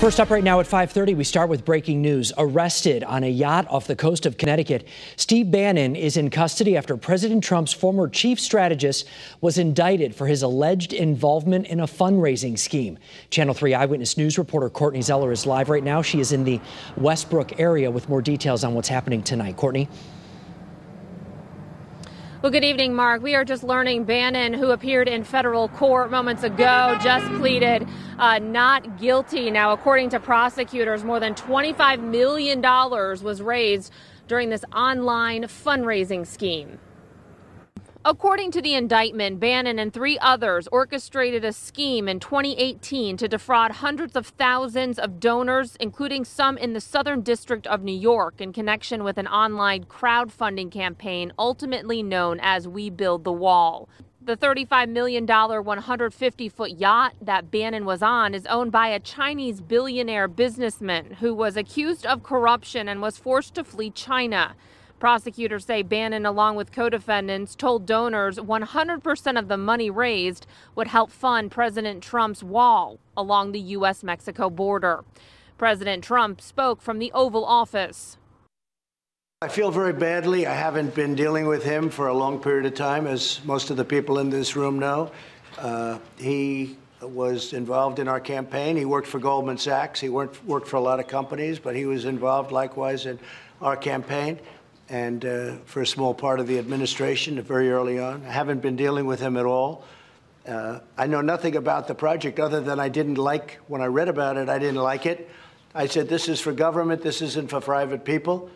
First up right now at 5:30, we start with breaking news. Arrested on a yacht off the coast of Connecticut, Steve Bannon is in custody after President Trump's former chief strategist was indicted for his alleged involvement in a fundraising scheme. Channel 3 Eyewitness News reporter Courtney Zeller is live right now. She is in the Westbrook area with more details on what's happening tonight. Courtney. Well, good evening, Mark. We are just learning Bannon, who appeared in federal court moments ago, just pleaded not guilty. Now, according to prosecutors, more than $25 million was raised during this online fundraising scheme. According to the indictment, Bannon and 3 others orchestrated a scheme in 2018 to defraud hundreds of thousands of donors, including some in the Southern District of New York, in connection with an online crowdfunding campaign ultimately known as We Build the Wall. The $35 million 150-foot yacht that Bannon was on is owned by a Chinese billionaire businessman who was accused of corruption and was forced to flee China. Prosecutors say Bannon, along with co-defendants, told donors 100% of the money raised would help fund President Trump's wall along the U.S.-Mexico border. President Trump spoke from the Oval Office. I feel very badly. I haven't been dealing with him for a long period of time, as most of the people in this room know. He was involved in our campaign. He worked for Goldman Sachs. He worked for a lot of companies, but he was involved likewise in our campaign and for a small part of the administration very early on. I haven't been dealing with him at all. I know nothing about the project other than I didn't like, when I read about it, I didn't like it. I said, this is for government, this isn't for private people.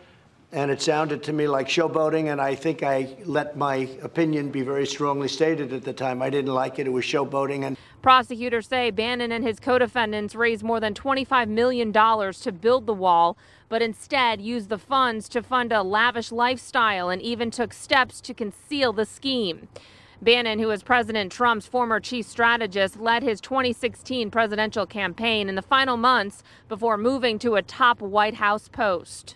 And it sounded to me like showboating, and I think I let my opinion be very strongly stated at the time. I didn't like it. It was showboating. And prosecutors say Bannon and his co-defendants raised more than $25 million to build the wall, but instead used the funds to fund a lavish lifestyle and even took steps to conceal the scheme. Bannon, who is President Trump's former chief strategist, led his 2016 presidential campaign in the final months before moving to a top White House post.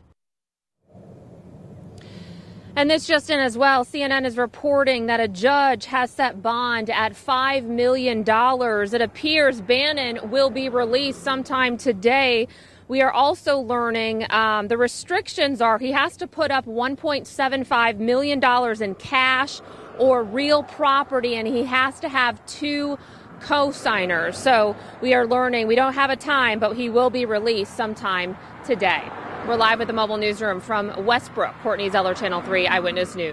And this just in as well, CNN is reporting that a judge has set bond at $5 million. It appears Bannon will be released sometime today. We are also learning the restrictions are he has to put up $1.75 million in cash or real property, and he has to have 2 co-signers. So we are learning, we don't have a time, but he will be released sometime today. We're live at the mobile newsroom from Westbrook. Courtney Zeller, Channel 3 Eyewitness News.